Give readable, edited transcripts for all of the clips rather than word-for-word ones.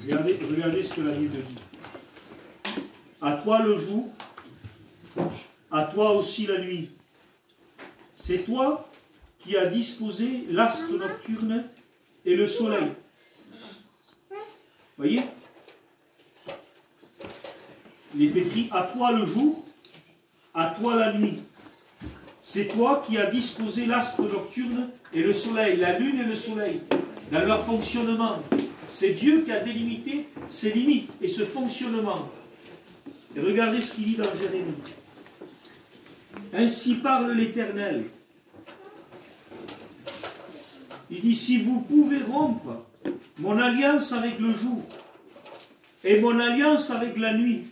Regardez ce que la Bible dit. À toi le jour, à toi aussi la nuit. C'est toi qui as disposé l'astre nocturne et le soleil. Voyez? Il est écrit à toi le jour, à toi la nuit. C'est toi qui as disposé l'astre nocturne et le soleil, la lune et le soleil, dans leur fonctionnement. C'est Dieu qui a délimité ces limites et ce fonctionnement. Et regardez ce qu'il dit dans Jérémie. Ainsi parle l'Éternel. Il dit, si vous pouvez rompre mon alliance avec le jour et mon alliance avec la nuit,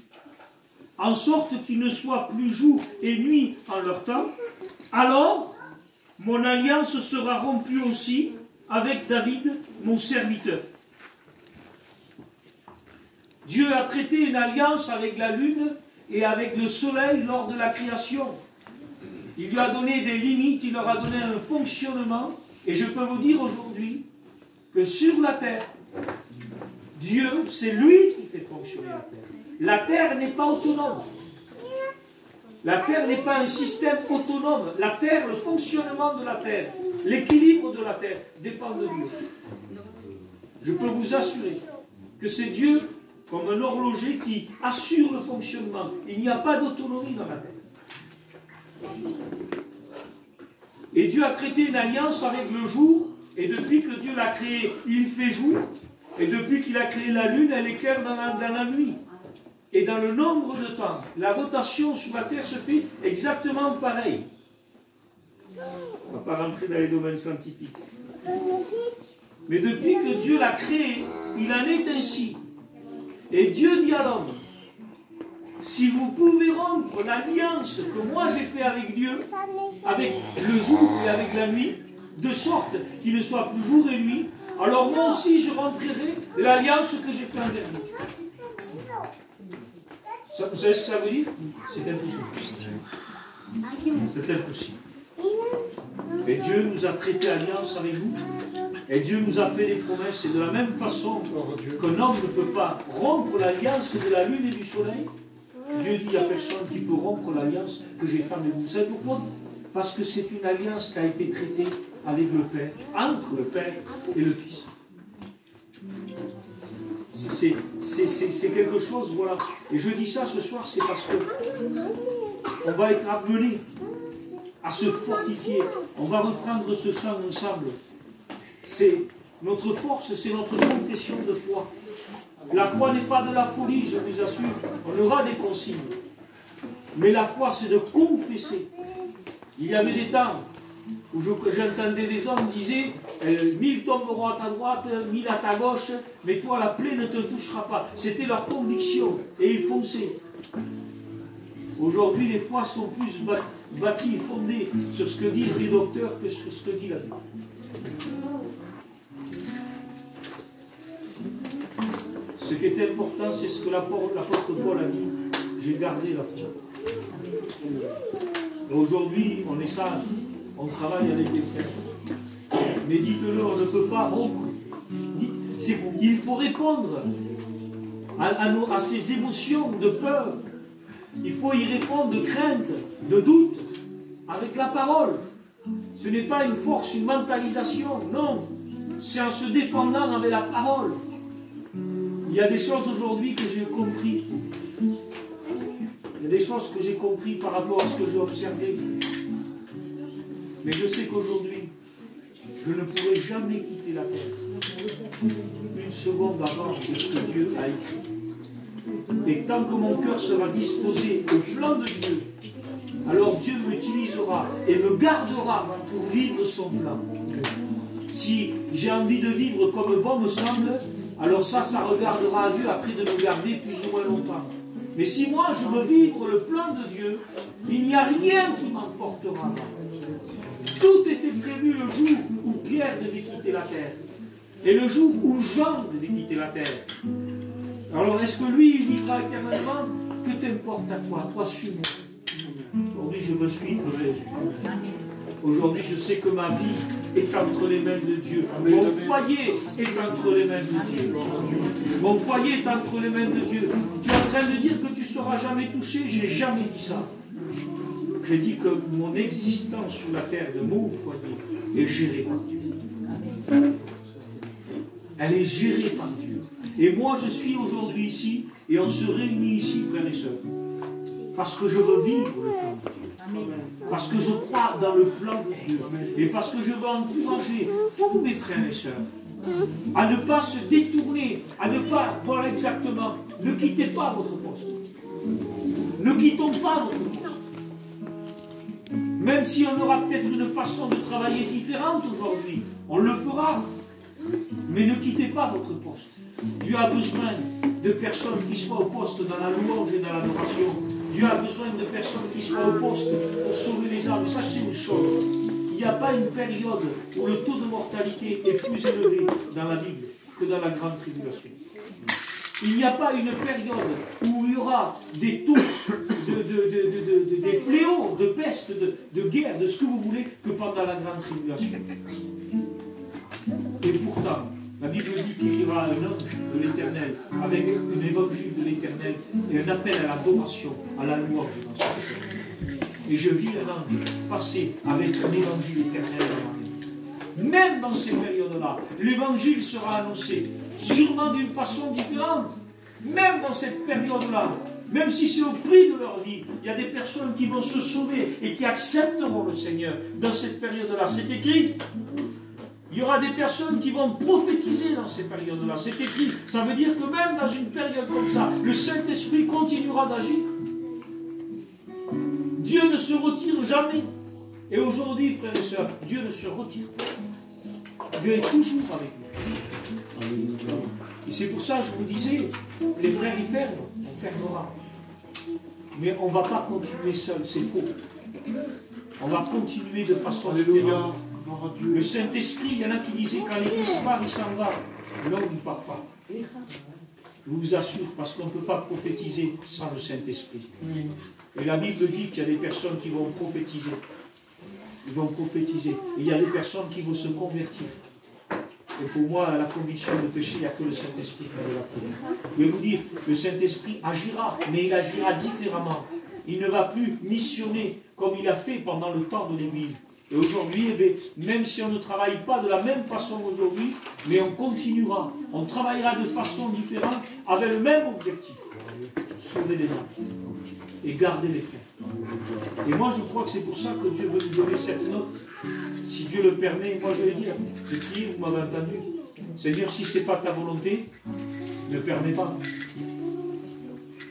en sorte qu'il ne soit plus jour et nuit en leur temps, alors mon alliance sera rompue aussi avec David, mon serviteur. Dieu a traité une alliance avec la lune et avec le soleil lors de la création. Il lui a donné des limites, il leur a donné un fonctionnement. Et je peux vous dire aujourd'hui que sur la terre, Dieu, c'est lui qui fait fonctionner la terre. La terre n'est pas autonome. La terre n'est pas un système autonome. La terre, le fonctionnement de la terre, l'équilibre de la terre dépend de Dieu. Je peux vous assurer que c'est Dieu comme un horloger qui assure le fonctionnement. Il n'y a pas d'autonomie dans la terre. Et Dieu a traité une alliance avec le jour, et depuis que Dieu l'a créé, il fait jour, et depuis qu'il a créé la lune, elle éclaire dans la nuit. Et dans le nombre de temps, la rotation sur la terre se fait exactement pareil. On ne va pas rentrer dans les domaines scientifiques. Mais depuis que Dieu l'a créé, il en est ainsi. Et Dieu dit à l'homme, si vous pouvez rompre l'alliance que moi j'ai fait avec Dieu, avec le jour et avec la nuit, de sorte qu'il ne soit plus jour et nuit, alors moi aussi je romprai l'alliance que j'ai fait avec Dieu. Vous savez ce que ça veut dire? C'est impossible. C'est impossible. Et Dieu nous a traité alliance avec vous. Et Dieu nous a fait des promesses. Et de la même façon qu'un homme ne peut pas rompre l'alliance de la lune et du soleil, Dieu dit à personne qui peut rompre l'alliance que j'ai faite avec vous. Vous savez pourquoi? Parce que c'est une alliance qui a été traitée avec le Père, entre le Père et le Fils. C'est quelque chose, voilà. Et je dis ça ce soir, c'est parce que on va être appelés à se fortifier. On va reprendre ce chant ensemble. C'est notre force, c'est notre confession de foi. La foi n'est pas de la folie, je vous assure. On aura des consignes. Mais la foi, c'est de confesser. Il y avait des temps où j'entendais des hommes disaient 1000 tomberont à ta droite, 1000 à ta gauche, mais toi la plaie ne te touchera pas. C'était leur conviction et ils fonçaient. Aujourd'hui, les foi sont plus bâties, fondées sur ce que disent les docteurs que sur ce que dit la Bible. Ce qui est important, c'est ce que l'apôtre Paul a dit. J'ai gardé la foi. Aujourd'hui, on est sage, on travaille avec les frères. Mais dites-le, on ne peut pas rompre. Il faut répondre à ces émotions de peur. Il faut y répondre de crainte, de doute, avec la parole. Ce n'est pas une force, une mentalisation, non. C'est en se défendant avec la parole. Il y a des choses aujourd'hui que j'ai compris. Il y a des choses que j'ai compris par rapport à ce que j'ai observé. Mais je sais qu'aujourd'hui, je ne pourrai jamais quitter la terre. Une seconde avant de ce que Dieu a écrit. Et tant que mon cœur sera disposé au plan de Dieu, alors Dieu m'utilisera et me gardera pour vivre son plan. Si j'ai envie de vivre comme bon me semble, alors ça regardera à Dieu après de me garder plus ou moins longtemps. Mais si moi je veux vivre le plan de Dieu, il n'y a rien qui m'emportera. Tout était prévu le jour où Pierre devait quitter la terre. Et le jour où Jean devait quitter la terre. Alors est-ce que lui, il vivra éternellement? Que t'importe à toi? Toi, suis-moi. Aujourd'hui, je veux suivre Jésus. Aujourd'hui, je sais que ma vie est entre les mains de Dieu. Mon foyer est entre les mains de Dieu. Mon foyer est entre les mains de Dieu. Tu es en train de dire que tu ne seras jamais touché? J'ai jamais dit ça. J'ai dit que mon existence sur la terre de mon foyer est gérée par Dieu. Elle est gérée par Dieu. Et moi, je suis aujourd'hui ici, et on se réunit ici, frères et sœurs, parce que je veux vivre le plan de Dieu. Parce que je crois dans le plan de Dieu. Et parce que je veux encourager tous mes frères et sœurs à ne pas se détourner, à ne pas, voilà exactement, ne quittez pas votre poste. Ne quittons pas votre poste. Même si on aura peut-être une façon de travailler différente aujourd'hui, on le fera. Mais ne quittez pas votre poste. Dieu a besoin de personnes qui soient au poste dans la louange et dans l'adoration. Dieu a besoin de personnes qui soient au poste pour sauver les âmes. Sachez une chose, il n'y a pas une période où le taux de mortalité est plus élevé dans la Bible que dans la grande tribulation. Il n'y a pas une période où il y aura des taux, des fléaux, de peste, de guerre, de ce que vous voulez, que pendant la grande tribulation. Et pourtant, la Bible dit qu'il y aura un ange de l'Éternel avec un évangile de l'Éternel et un appel à l'adoration, à la louange dans ce éternel. Et je vis un ange passer avec un évangile éternel dans ma vie. Même dans ces périodes-là, l'évangile sera annoncé, sûrement d'une façon différente. Même dans cette période-là, même si c'est au prix de leur vie, il y a des personnes qui vont se sauver et qui accepteront le Seigneur dans cette période-là. C'est écrit. Il y aura des personnes qui vont prophétiser dans ces périodes-là. C'est écrit. Ça veut dire que même dans une période comme ça, le Saint-Esprit continuera d'agir. Dieu ne se retire jamais. Et aujourd'hui, frères et sœurs, Dieu ne se retire pas. Dieu est toujours avec nous. Et c'est pour ça que je vous disais, les frères y ferment, on fermera. Mais on ne va pas continuer seul, c'est faux. On va continuer de façon différente. Le Saint-Esprit, il y en a qui disaient quand l'Église part, il s'en va. L'homme ne part pas. Je vous assure, parce qu'on ne peut pas prophétiser sans le Saint-Esprit. Et la Bible dit qu'il y a des personnes qui vont prophétiser. Ils vont prophétiser. Et il y a des personnes qui vont se convertir. Et pour moi, la conviction de péché, il n'y a que le Saint-Esprit qui peut la prière. Je vais vous dire, le Saint-Esprit agira, mais il agira différemment. Il ne va plus missionner comme il a fait pendant le temps de l'Église. Et aujourd'hui, même si on ne travaille pas de la même façon aujourd'hui, mais on continuera, on travaillera de façon différente avec le même objectif. Sauver les âmes et garder les frères. Et moi, je crois que c'est pour ça que Dieu veut nous donner cette note. Si Dieu le permet, moi je vais dire, j'ai prié, vous m'avez entendu. Seigneur, si ce n'est pas ta volonté, ne permets pas.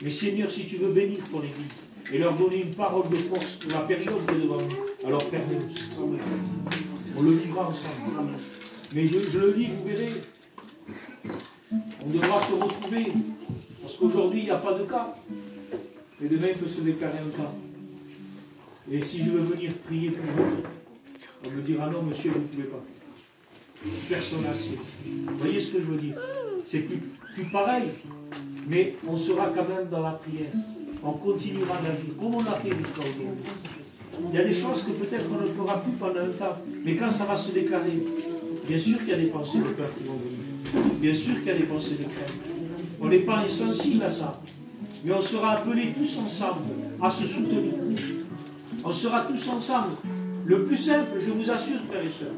Mais Seigneur, si tu veux bénir ton Église et leur donner une parole de force pour la période qui est devant nous, alors permets-nous. On le vivra ensemble. Mais je le dis, vous verrez, on devra se retrouver. Parce qu'aujourd'hui, il n'y a pas de cas. Et demain, il peut se déclarer un cas. Et si je veux venir prier pour vous, on me dira non, monsieur, vous ne pouvez pas. Personne n'a accès. Vous voyez ce que je veux dire? C'est plus pareil. Mais on sera quand même dans la prière. On continuera d'agir, comme on l'a fait jusqu'à aujourd'hui. Il y a des choses que peut-être on ne fera plus pendant un temps. Mais quand ça va se déclarer, bien sûr qu'il y a des pensées de peur qui vont venir. Bien sûr qu'il y a des pensées de crainte. On n'est pas insensible à ça. Mais on sera appelés tous ensemble à se soutenir. On sera tous ensemble. Le plus simple, je vous assure, frères et sœurs,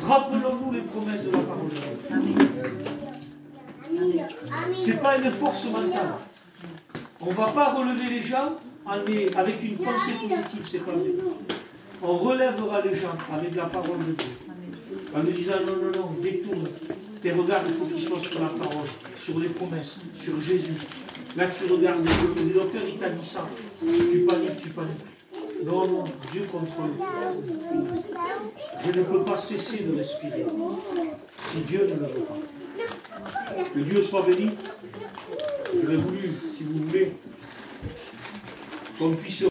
rappelons-nous les promesses de la parole de Dieu. Ce n'est pas une force mentale. On ne va pas relever les gens avec une pensée positive, c'est pas vrai. On relèvera les gens avec la parole de Dieu. En nous disant non, non, non, détourne. Tes regards, il faut qu'ils soient sur la parole, sur les promesses, sur Jésus. Là, tu regardes, le docteur, il t'a dit ça. Tu paniques, tu paniques. Non, non, Dieu contrôle. Je ne peux pas cesser de respirer si Dieu ne le veut pas. Que Dieu soit béni. J'aurais voulu, si vous voulez, qu'on puisse